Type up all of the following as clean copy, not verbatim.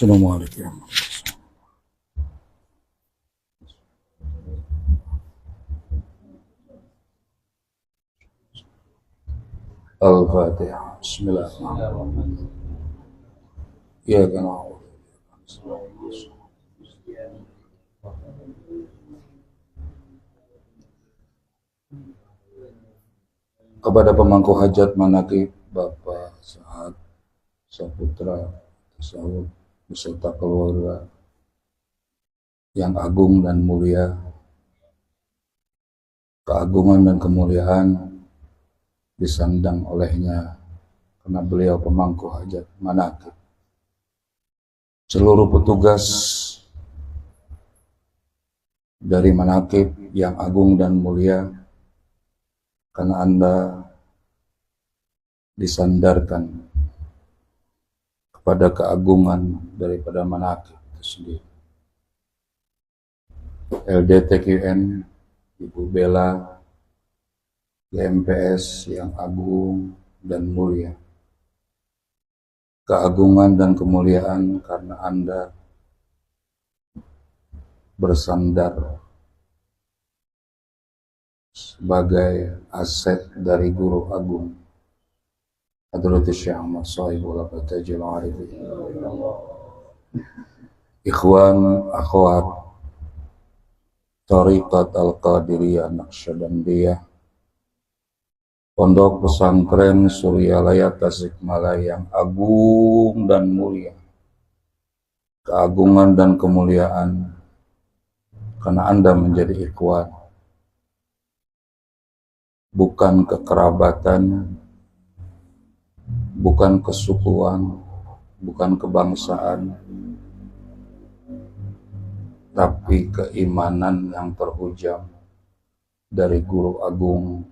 Assalamualaikum. Al-Fatihah. Bismillahirrahmanirrahim. Ya kan kepada pemangku hajat manaqib Bapak Sahat Saputra Tasawuf beserta keluarga yang agung dan mulia, keagungan dan kemuliaan disandang olehnya karena beliau pemangku hajat manaqib, seluruh petugas dari manaqib yang agung dan mulia, karena Anda disandarkan kepada keagungan daripada manaqib itu sendiri. LDTQN, Ibu Bella, GMPS yang agung dan mulia, keagungan dan kemuliaan karena Anda bersandar sebagai aset dari Guru Agung Hadratus Syekh Ahmad Shahibul Tajil Arifin. Ikhwan, akhwat Thariqat Al-Qadiriyah Naqsyabandiyah, Pondok Pesantren Suryalaya Tasikmalaya yang agung dan mulia, keagungan dan kemuliaan karena Anda menjadi ikhwan, bukan kekerabatan, bukan kesukuan, bukan kebangsaan, tapi keimanan yang terhujam dari Guru Agung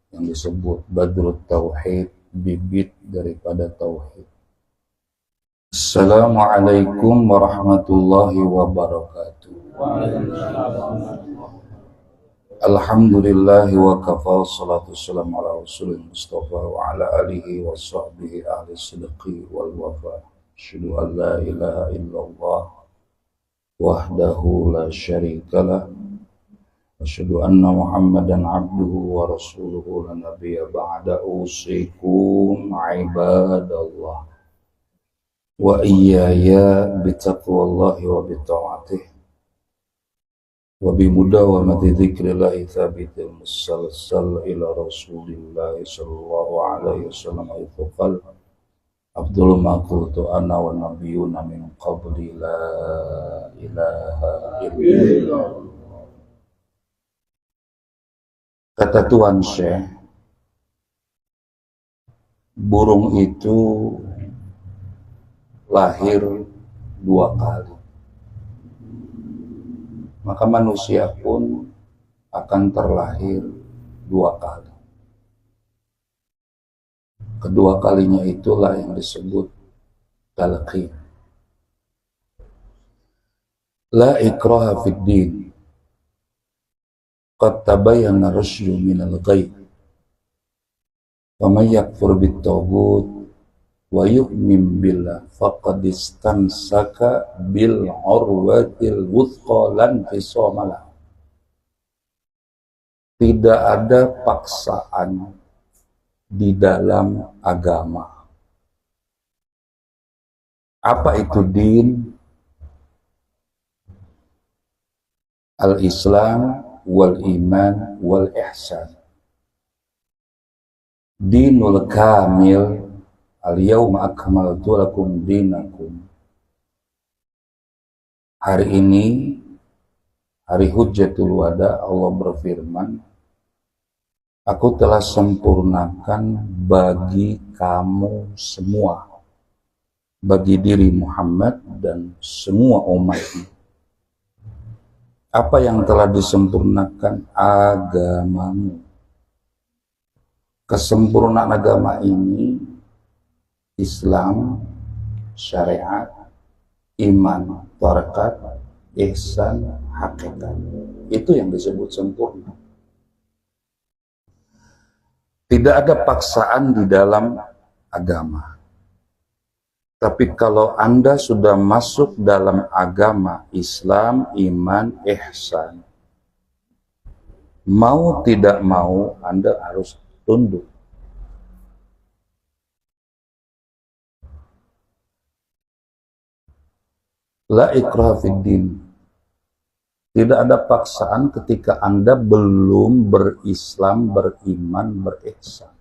yang disebut Badrut Tauhid, bibit daripada Tauhid. Assalamualaikum warahmatullahi wabarakatuh. Alhamdulillah wa kafa, salatu wassalamu ala rasulil mustafa wa ala alihi wa sahbihi ahli sidqi wal wafa. Asyhadu an la ilaha illallah wahdahu la syarikalah, asyhadu anna Muhammadan abduhu wa rasuluhu la nabiyya ba'da, usikum ibadallah wa iyaya bitaqwallahi wa bita'atih wa bimudawamati dzikrillahi tsabitil musalsal ila rasulillahi sallallahu alaihi wasallam aitu qal Abdul ma qultu ana wa nabiyyuna min qabli la ilaha illallah. Kata Tuan Syekh, burung itu lahir 2 kali. Maka manusia pun akan terlahir 2 kali. Kedua kalinya itulah yang disebut talqin. La ikraha fid din. Qad tabayyana rusydu minal ghayy. Wa may yakfur bit taghut wa yu'min billah faqad istamsaka bil urwatil wuthqa lan fisama lah. Tidak ada paksaan di dalam agama. Apa itu din? Al-Islam wal iman wal ihsan. Dinul kamil, al-yawma akmaltu lakum dinakum. Hari ini, hari Hujjatul Wada, Allah berfirman, aku telah sempurnakan bagi kamu semua, bagi diri Muhammad dan semua umatnya. Apa yang telah disempurnakan? Agamamu. Kesempurnaan agama ini Islam, syariat, iman, tariqat, ihsan, hakikat. Itu yang disebut sempurna. Tidak ada paksaan di dalam agama. Tapi kalau Anda sudah masuk dalam agama Islam, iman, ihsan, mau tidak mau Anda harus tunduk. La ikraha fid din. Tidak ada paksaan ketika Anda belum berislam, beriman, berihsan.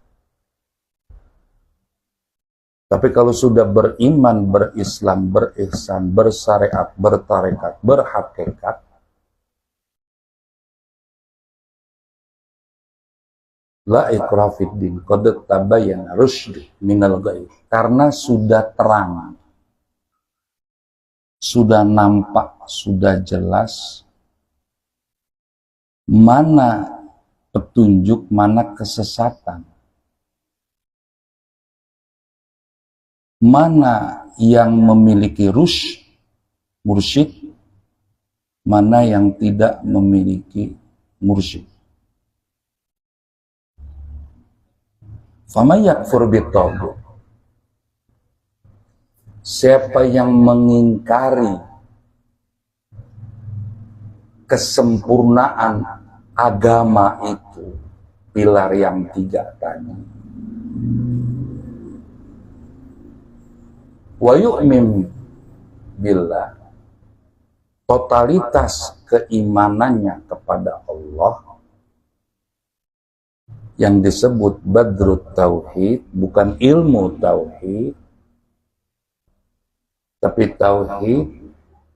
Tapi kalau sudah beriman, berislam, berihsan, bersyariat, bertarekat, berhakikat, la ikraha fid din, qad tabayyana rusyd minal ghayy. Karena sudah terang, sudah nampak, sudah jelas mana petunjuk, mana kesesatan, mana yang memiliki mursyid, mana yang tidak memiliki mursyid. Faman yakfur bitaghut, siapa yang mengingkari kesempurnaan agama itu, pilar yang 3 tadi, wa yu'min billah, totalitas keimanannya kepada Allah, yang disebut badrut tauhid, bukan ilmu tauhid, tapi tauhid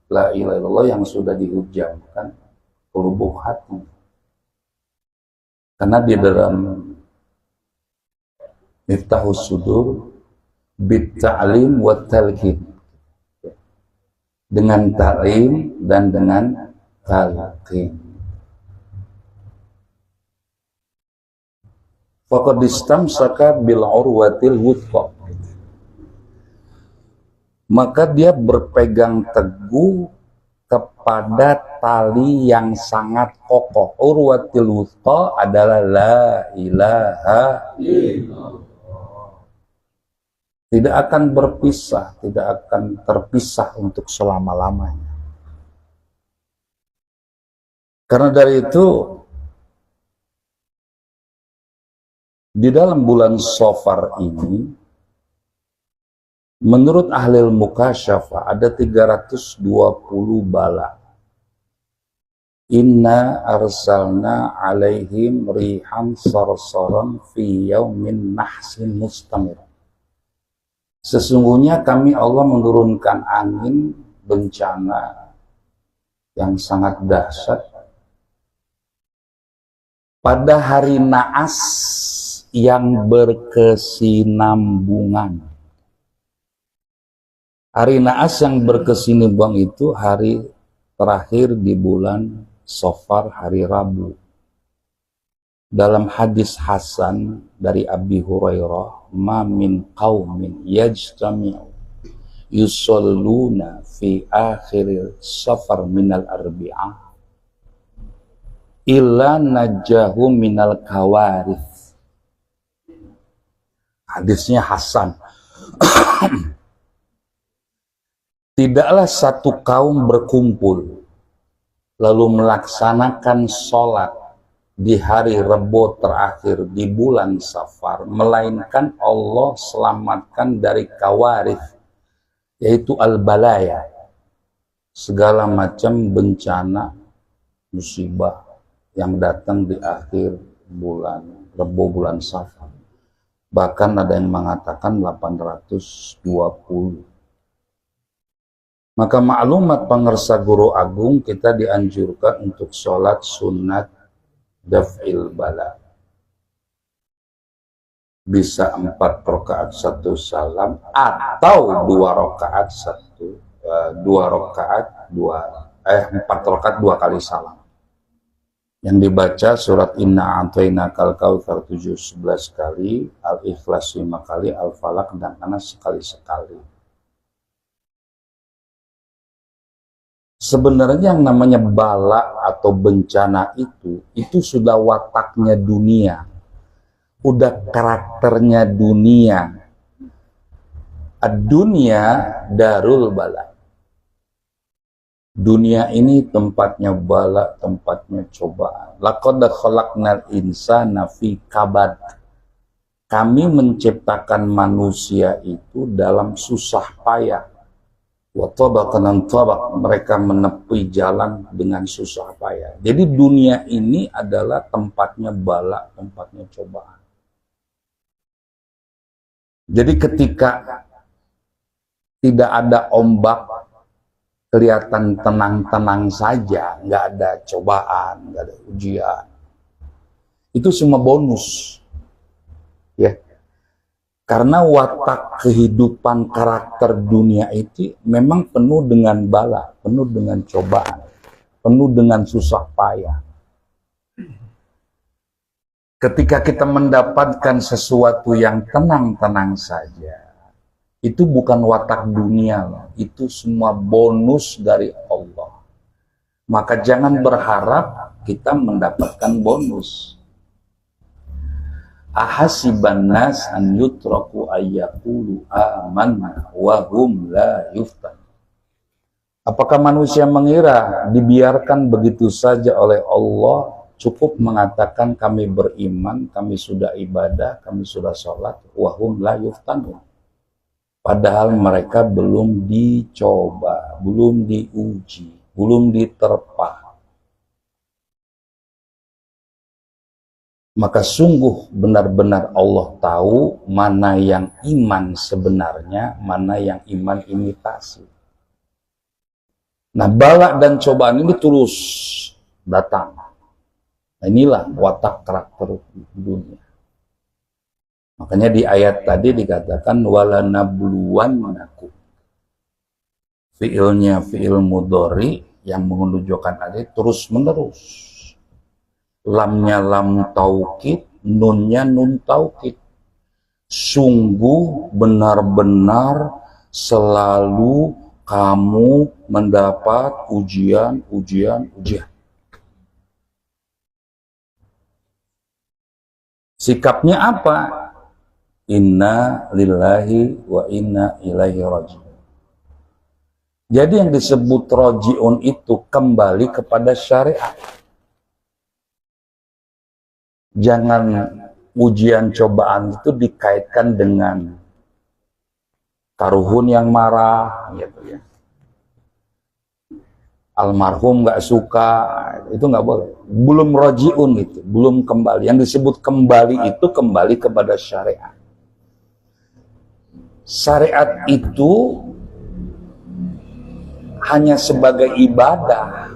la ilaha illallah yang sudah dihujamkan ke lubuk hati. Karena di dalam Miftahus Sudur bit-ta'lim wa talqin, dengan ta'lim dan dengan talqin. Faqad istamsaka bil urwatil wuthqa, maka dia berpegang teguh kepada tali yang sangat kokoh. Urwatil wuthqa adalah la ilaha illallah. Tidak akan berpisah, tidak akan terpisah untuk selama-lamanya. Karena dari itu, di dalam bulan Safar ini, menurut ahli mukasyafah ada 320 bala. Inna arsalna alaihim rihan sarsaran fi yaumin nahsin mustamir. Sesungguhnya kami Allah menurunkan angin bencana yang sangat dahsyat pada hari naas yang berkesinambungan. Hari naas yang berkesinambungan itu hari terakhir di bulan Safar, hari Rabu. Dalam hadis Hasan dari Abi Hurairah, ma min qaumin yajtami'u yusalluna fi akhir Safar minal arbi'ah illa najahu minal kawarith. Hadisnya Hasan. Tidaklah satu kaum berkumpul lalu melaksanakan sholat di hari Rebo terakhir di bulan Safar, melainkan Allah selamatkan dari kawarith, yaitu al-balaya, segala macam bencana, musibah yang datang di akhir bulan Rebo, bulan Safar. Bahkan ada yang mengatakan 820. Maka maklumat pengersa guru agung, kita dianjurkan untuk sholat sunat daf'il bala. Bisa 4 rakaat 1 salam, atau 2 rakaat 4 rakaat 2 kali salam. Yang dibaca surat Inna A'tainakal Kautsar 11 kali, Al-Ikhlas 5 kali, Al-Falaq dan Anas sekali-sekali. Sebenarnya yang namanya bala atau bencana itu sudah wataknya dunia, udah karakternya dunia. Ad-dunya darul bala. Dunia ini tempatnya bala, tempatnya cobaan. Laqad khalaqnal insana fi kabad. Kami menciptakan manusia itu dalam susah payah. Wa tabaqan tabaq, mereka menepi jalan dengan susah payah. Jadi dunia ini adalah tempatnya bala, tempatnya cobaan. Jadi ketika tidak ada ombak, kelihatan tenang-tenang saja, nggak ada cobaan, nggak ada ujian. Itu semua bonus, ya. Karena watak kehidupan karakter dunia itu memang penuh dengan bala, penuh dengan cobaan, penuh dengan susah payah. Ketika kita mendapatkan sesuatu yang tenang-tenang saja, itu bukan watak dunia loh. Itu semua bonus dari Allah. Maka jangan berharap kita mendapatkan bonus. Ahasiban nas an yutraku ayyaqulu amanna wa hum la yuftan. Apakah manusia mengira dibiarkan begitu saja oleh Allah, cukup mengatakan kami beriman, kami sudah ibadah, kami sudah sholat, wa hum la yuftan. Padahal mereka belum dicoba, belum diuji, belum diterpa. Maka sungguh benar-benar Allah tahu mana yang iman sebenarnya, mana yang iman imitasi. Nah, bala dan cobaan ini terus datang. Nah, inilah watak karakter dunia. Makanya di ayat tadi dikatakan walanabluwannakum. Fiilnya fiil mudhari yang menunjukkan ada terus menerus. Lamnya lam taukid, nunnya nun taukid. Sungguh benar-benar selalu kamu mendapat ujian. Sikapnya apa? Inna lillahi wa inna ilaihi raji'un. Jadi yang disebut raji'un itu kembali kepada syariat. Jangan ujian cobaan itu dikaitkan dengan karuhun yang marah, gitu ya. Almarhum nggak suka, itu nggak boleh. Belum raji'un itu, belum kembali. Yang disebut kembali itu kembali kepada syariat. Syariat itu hanya sebagai ibadah.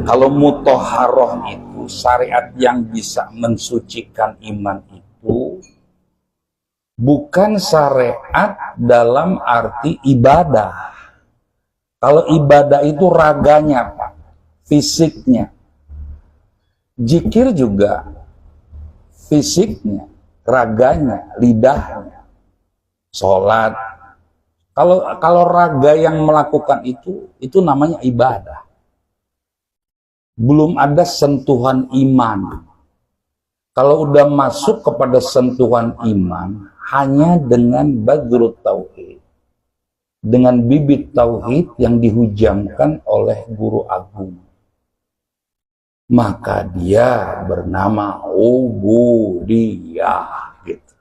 Kalau mutahharoh itu, syariat yang bisa mensucikan iman itu bukan syariat dalam arti ibadah. Kalau ibadah itu raganya, Pak, fisiknya. Zikir juga fisiknya, raganya, lidahnya. Sholat. Kalau raga yang melakukan itu namanya ibadah. Belum ada sentuhan iman. Kalau udah masuk kepada sentuhan iman, hanya dengan badrut tauhid, dengan bibit tauhid yang dihujamkan oleh guru agung, maka dia bernama ubudiyah, gitu.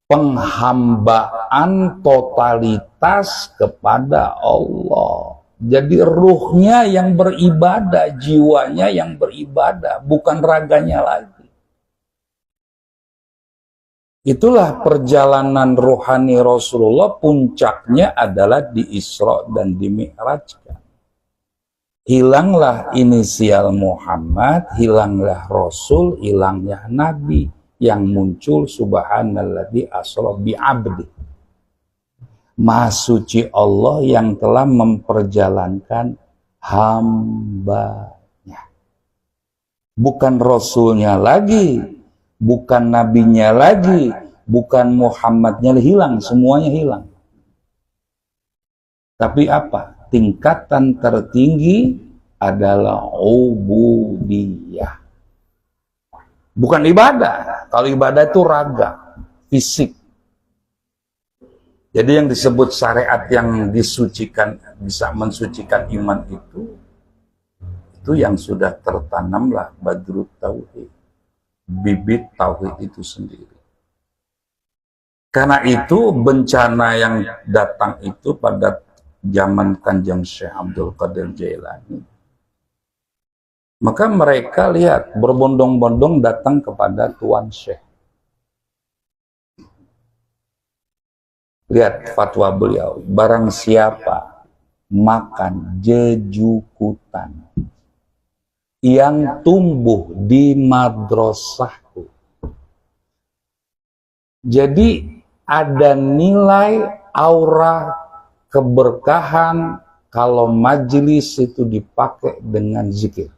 Penghambaan totalitas kepada Allah. Jadi ruhnya yang beribadah, jiwanya yang beribadah, bukan raganya lagi. Itulah perjalanan rohani Rasulullah, puncaknya adalah di Isra dan di Mi'rajkan. Hilanglah inisial Muhammad, hilanglah Rasul, hilanglah Nabi, yang muncul subhanalladzi asra bi'abdi. Maha suci Allah yang telah memperjalankan hambanya. Bukan Rasulnya lagi, bukan Nabinya lagi, bukan Muhammadnya, hilang, semuanya hilang. Tapi apa? Tingkatan tertinggi adalah ubudiyah. Bukan ibadah. Kalau ibadah itu raga, fisik. Jadi yang disebut syariat yang disucikan, bisa mensucikan iman itu yang sudah tertanamlah badrut tauhid, bibit tauhid itu sendiri. Karena itu bencana yang datang itu pada zaman Kanjeng Syekh Abdul Qadir Jailani, maka mereka lihat berbondong-bondong datang kepada Tuan Syekh. Lihat fatwa beliau, barang siapa makan jejukutan yang tumbuh di madrasahku, jadi ada nilai aura keberkahan kalau majelis itu dipakai dengan zikir.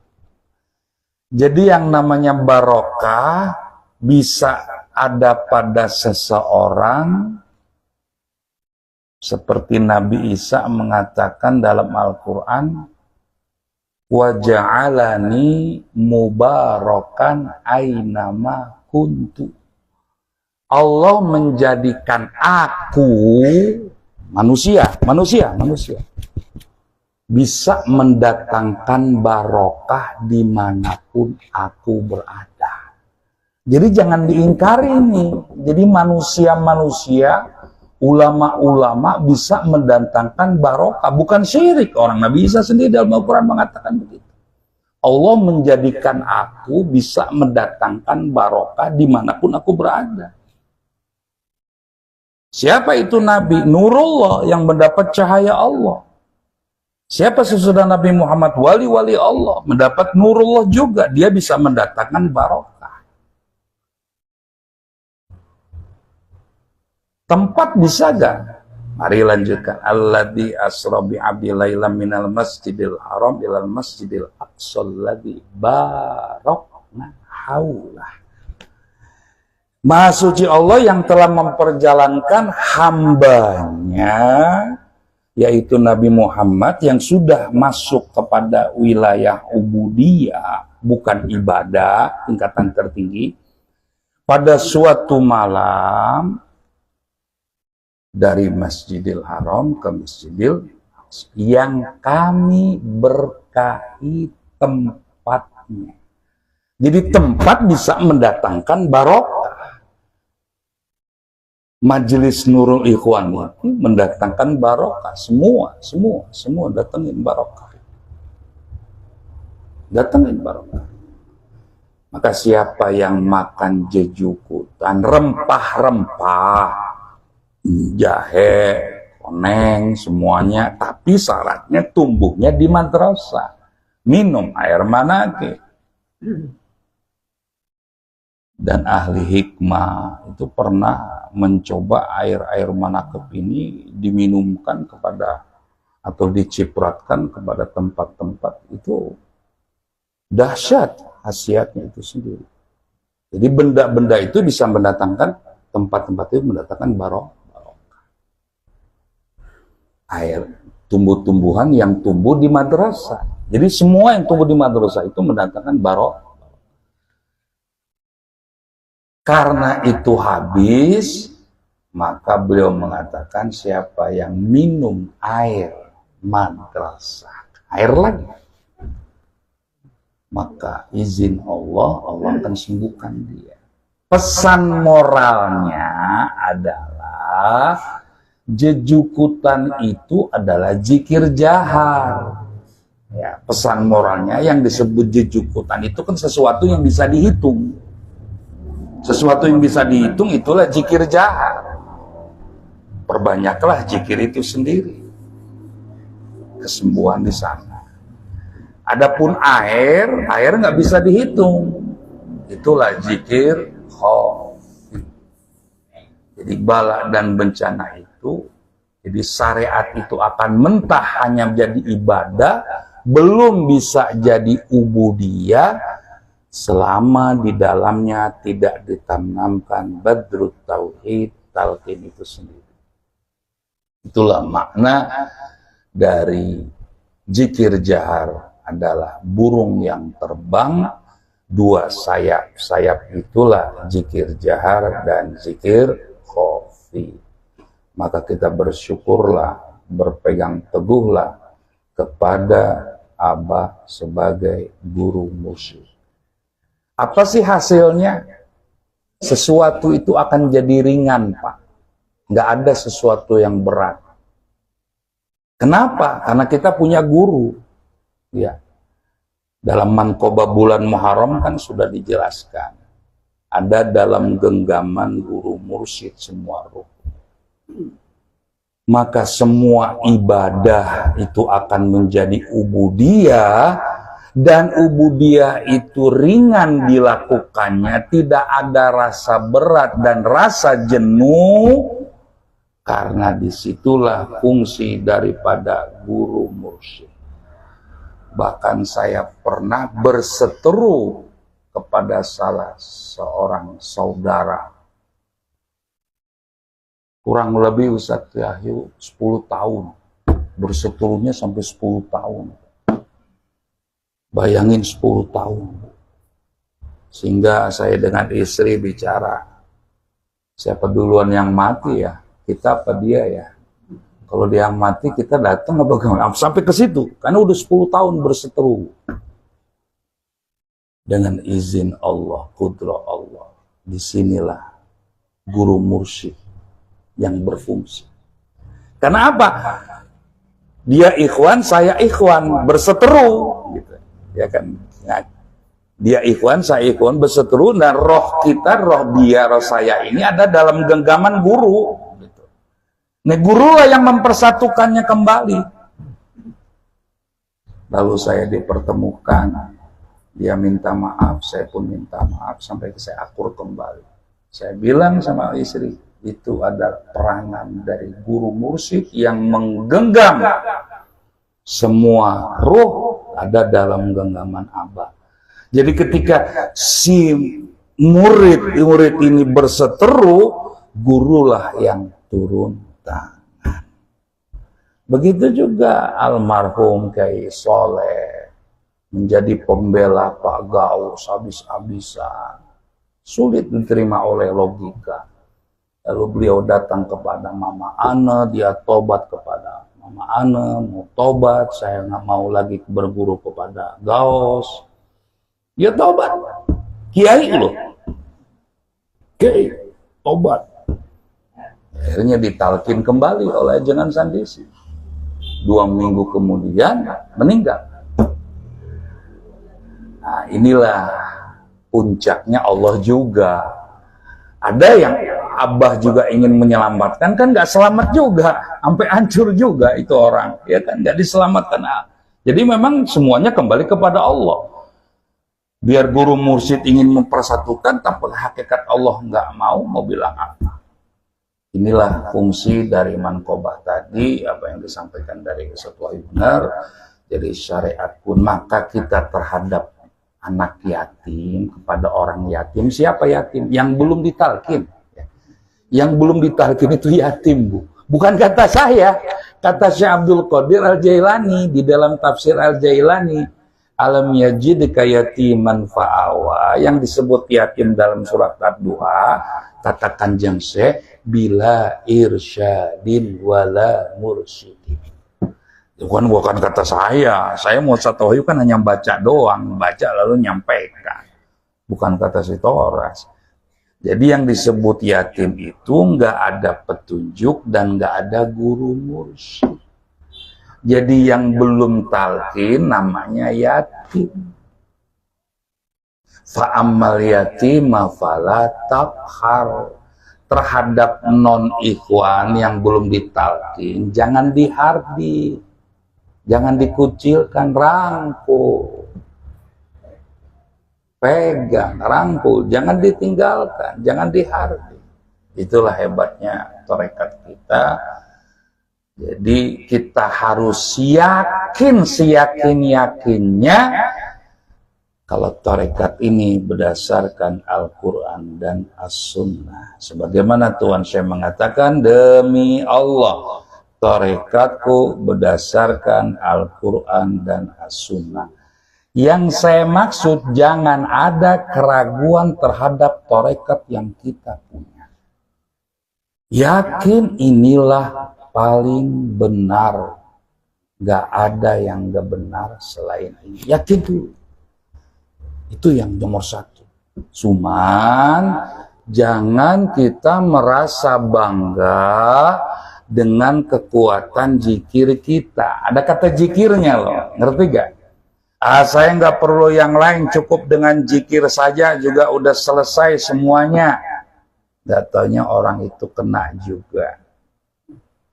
Jadi yang namanya barokah bisa ada pada seseorang, seperti Nabi Isa mengatakan dalam Al-Quran, wa ja'alani mubarakan ainama kuntu. Allah menjadikan aku, manusia, bisa mendatangkan barokah dimanapun aku berada. Jadi jangan diingkari nih. Jadi manusia-manusia, ulama-ulama bisa mendatangkan barokah, bukan syirik. Orang Nabi Isa sendiri dalam Al-Quran mengatakan begitu. Allah menjadikan aku bisa mendatangkan barokah dimanapun aku berada. Siapa itu Nabi? Nurullah, yang mendapat cahaya Allah. Siapa sesudah Nabi Muhammad? Wali-wali Allah, mendapat nurullah juga. Dia bisa mendatangkan barokah. Tempat bisa gak? Mari lanjutkan. Alladzi asra bi 'abdi lailan minal masjidil haram ilal masjidil aqsa alladzi barakna haulah. Maha suci Allah yang telah memperjalankan hambanya, yaitu Nabi Muhammad, yang sudah masuk kepada wilayah ubudiyah, bukan ibadah, tingkatan tertinggi, pada suatu malam, dari Masjidil Haram ke Masjidil Aqsa, yang kami berkahi tempatnya. Jadi tempat bisa mendatangkan barokah. Majelis Nurul Ikhwan itu mendatangkan barokah. Semua datangin barokah. Datangin barokah. Maka siapa yang makan jejukutan, rempah-rempah, jahe, koneng, semuanya, tapi syaratnya tumbuhnya di madrasah, minum air manake. Dan ahli hikmah itu pernah mencoba air manakib ini diminumkan kepada atau dicipratkan kepada tempat-tempat, itu dahsyat khasiatnya itu sendiri. Jadi benda-benda itu bisa mendatangkan, tempat-tempat itu mendatangkan barokah. Air, tumbuh-tumbuhan yang tumbuh di madrasah. Jadi semua yang tumbuh di madrasah itu mendatangkan barokah. Karena itu habis, maka beliau mengatakan siapa yang minum air madrasah, air lagi, maka izin Allah akan sembuhkan dia. Pesan moralnya adalah jejukutan itu adalah zikir jahar. Ya, pesan moralnya yang disebut jejukutan itu kan sesuatu yang bisa dihitung. Sesuatu yang bisa dihitung itulah zikir jahar. Perbanyaklah zikir itu sendiri. Kesembuhan di sana. Adapun air nggak bisa dihitung. Itulah zikir khafi. Jadi bala dan bencana itu, jadi syariat itu akan mentah hanya menjadi ibadah, belum bisa jadi ubudiyah selama di dalamnya tidak ditanamkan badrut tauhid, talqin itu sendiri. Itulah makna dari zikir jahar, adalah burung yang terbang dua sayap. Sayap itulah zikir jahar dan zikir khafi. maka kita bersyukurlah, berpegang teguhlah kepada Abah sebagai guru mursyid. Apa sih hasilnya? Sesuatu itu akan jadi ringan, Pak. Nggak ada sesuatu yang berat. Kenapa? Karena kita punya guru. Ya. Dalam manqobah bulan Muharram kan sudah dijelaskan. Ada dalam genggaman guru mursyid semua ruh. Maka semua ibadah itu akan menjadi ubudiyah, dan ubudiyah itu ringan dilakukannya, tidak ada rasa berat dan rasa jenuh, karena disitulah fungsi daripada guru mursyid. Bahkan saya pernah berseteru kepada salah seorang saudara. Kurang lebih Ustadz Yahyu 10 tahun. Berseterunya sampai 10 tahun. Bayangin 10 tahun. Sehingga saya dengan istri bicara, siapa duluan yang mati ya? Kita apa dia ya? Kalau dia yang mati, kita datang apa bagaimana? Sampai ke situ, karena udah 10 tahun berseteru. Dengan izin Allah, kudrah Allah. Disinilah guru mursyid yang berfungsi. Karena apa? Dia ikhwan, saya ikhwan, berseteru. Gitu. Ya kan? Nah, dia ikhwan, saya ikhwan, berseteru, dan roh kita, roh dia, roh saya ini ada dalam genggaman guru. Nah, guru lah yang mempersatukannya kembali. Lalu saya dipertemukan, dia minta maaf, saya pun minta maaf, sampai saya akur kembali. Saya bilang sama istri, itu ada peranan dari guru mursyid yang menggenggam semua ruh ada dalam genggaman Abah. Jadi ketika si murid ini berseteru, gurulah yang turun tangan. Begitu juga almarhum Kiai Soleh menjadi pembela Pak Gaus habis-habisan, sulit diterima oleh logika. Lalu beliau datang kepada Mama Ana, dia tobat kepada Mama Ana, mau tobat, saya nggak mau lagi berguru kepada Gaus. Dia tobat, Kiai loh, Kiai tobat. Akhirnya ditalkin kembali oleh Ajengan Sandisi. 2 minggu kemudian meninggal. Nah, inilah puncaknya Allah juga. Ada yang Abah juga ingin menyelamatkan, kan nggak selamat juga, sampai hancur juga itu orang, ya kan, nggak diselamatkan. Jadi memang semuanya kembali kepada Allah. Biar guru mursyid ingin mempersatukan, tapi hakikat Allah nggak mau bilang apa. Inilah fungsi dari manqobah tadi, apa yang disampaikan dari Ustadz Wahyu benar. Jadi syariat pun, maka kita terhadap anak yatim, kepada orang yatim. Siapa yatim? Yang belum ditalkin. Yang belum ditalkin itu yatim, Bu. Bukan kata saya, kata Syekh Abdul Qadir Al-Jailani di dalam tafsir Al-Jailani, alam yajidka yatiman fa'awa, yang disebut yatim dalam surat Ad-Duha, kata Kanjeng Syekh, bila irsyadin wala mursyidin. Itu kan bukan kata saya mau Satohyu kan hanya baca doang, baca lalu nyampaikan, bukan kata si Toras. Jadi yang disebut yatim itu nggak ada petunjuk dan nggak ada guru mursyid. Jadi yang belum talqin namanya yatim. Fa'ammal yatima fala taqhar. Terhadap non-ikhwan yang belum ditalqin, jangan dihardi, jangan dikucilkan, rangkul, pegang, rangkul, jangan ditinggalkan, jangan dihardi. Itulah hebatnya tarekat kita. Jadi kita harus yakin, seyakin-yakinnya kalau tarekat ini berdasarkan Al-Quran dan As-Sunnah. Sebagaimana Tuhan saya mengatakan, demi Allah, tarekatku berdasarkan Al-Quran dan As-Sunnah. Yang saya maksud, jangan ada keraguan terhadap tarekat yang kita punya. Yakin inilah paling benar. Gak ada yang gak benar selain ini. Yakin tuh. Itu yang nomor satu. Cuman jangan kita merasa bangga dengan kekuatan zikir kita. Ada kata zikirnya loh. Ngerti gak? Saya nggak perlu yang lain, cukup dengan zikir saja juga udah selesai semuanya. Gak taunya orang itu kena juga.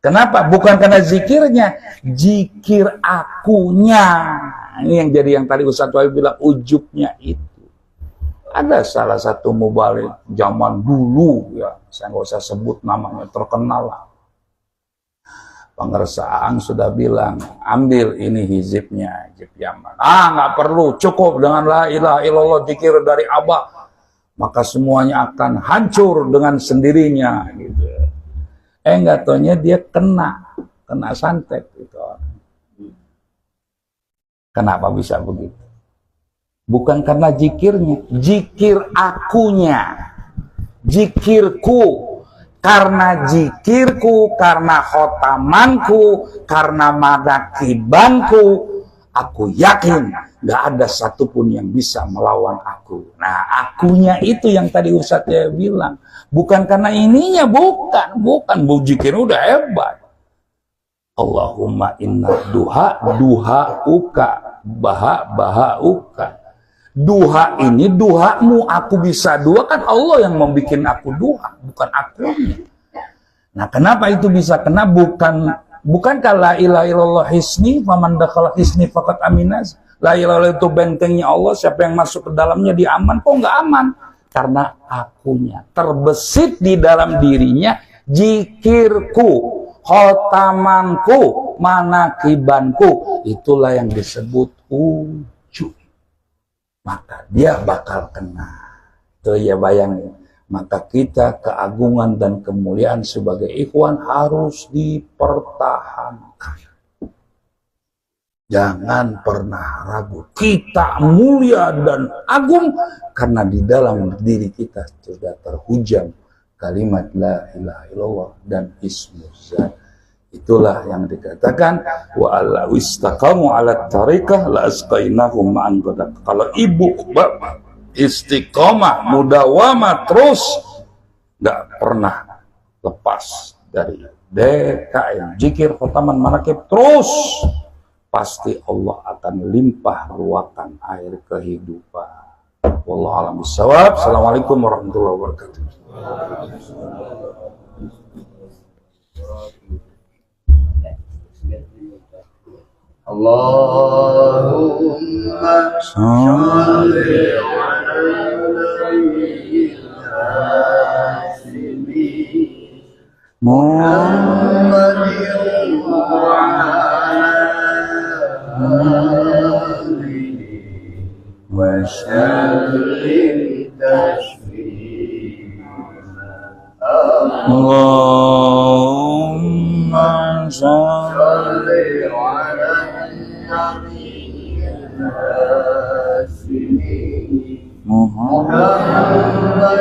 Kenapa? Bukan karena zikirnya, zikir akunya. Ini yang jadi yang tadi Ustaz Wahid bilang, ujubnya itu. Ada salah satu mubalik zaman dulu, ya saya nggak usah sebut namanya, terkenal lah. Pengersaan sudah bilang, ambil ini hizibnya, hizib Yaman. Nggak perlu, cukup dengan la ilaha illallah zikir dari Abah. Maka semuanya akan hancur dengan sendirinya. Gitu. Nggak taunya dia kena santet. Gitu. Kenapa bisa begitu? Bukan karena zikirnya, zikir akunya, zikirku. Karena zikirku, karena khotamanku, karena manakibanku, aku yakin gak ada satupun yang bisa melawan aku. Nah, akunya itu yang tadi Ustadz ya bilang. Bukan karena ininya, bukan. Zikir udah hebat. Allahumma inna duha uka, baha uka. Duha ini duhamu, aku bisa dua, kan Allah yang membuat aku duha, bukan aku. Nah, kenapa itu bisa? Karena bukankah la ilaha illallah hisni, faman dakhala hisni faqad aminaz. La ilaha illallah itu bentengnya Allah, siapa yang masuk ke dalamnya dia aman. Kok nggak aman? Karena akunya terbesit di dalam dirinya, zikirku, khotamanku, manakibanku, itulah yang disebut ujub. Maka dia bakal kena. Itu ya bayangin. Maka kita keagungan dan kemuliaan sebagai ikhwan harus dipertahankan. Jangan pernah ragu. Kita mulia dan agung karena di dalam diri kita sudah terhujam kalimat la ilaha illallah dan ismuz zat. Itulah yang dikatakan wa alla istaqamu ala tariqah la asqainahum ma'an ghadaq. Kalau ibu bapak istiqomah mudawamah terus enggak pernah lepas dari DKM zikir khotaman manakib terus, pasti Allah akan limpah ruakan air kehidupan. Wallahu a'lam bishawab. Assalamualaikum warahmatullahi wabarakatuh. Allahumma sholli ala Muhammadin wa ala alihi wa sallim taslima. Allahumma sholli ala Muhammadin wa ala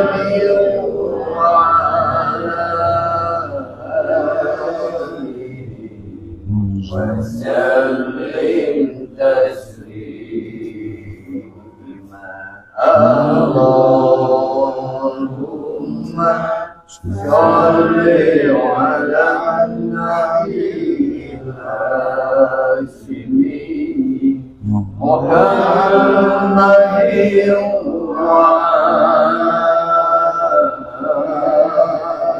alihi wa sallim taslima. Allahumma sholli ala nabiyyil Hashimi Muhammadin wa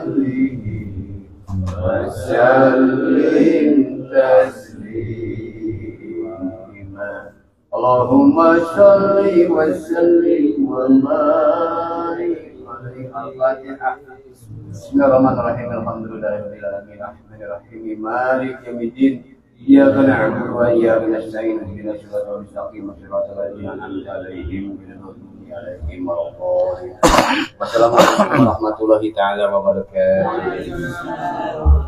alihi wa sallim taslima. Allahumma sholli wa sallim wa barik alaihi. Al-Fatihah. Bismillahirrahmanirrahim. Alhamdulillahirabbil alamin. Arrahmanirrahim. Maliki yaumiddin. Iyyaka na'budu wa iyyaka nasta'in. Ihdinas siratal mustaqim. Siratal ladzina an'amta 'alaihim ghairil maghdubi 'alaihim waladdallin. Wassalamualaikum warahmatullahi taala wabarakatuh.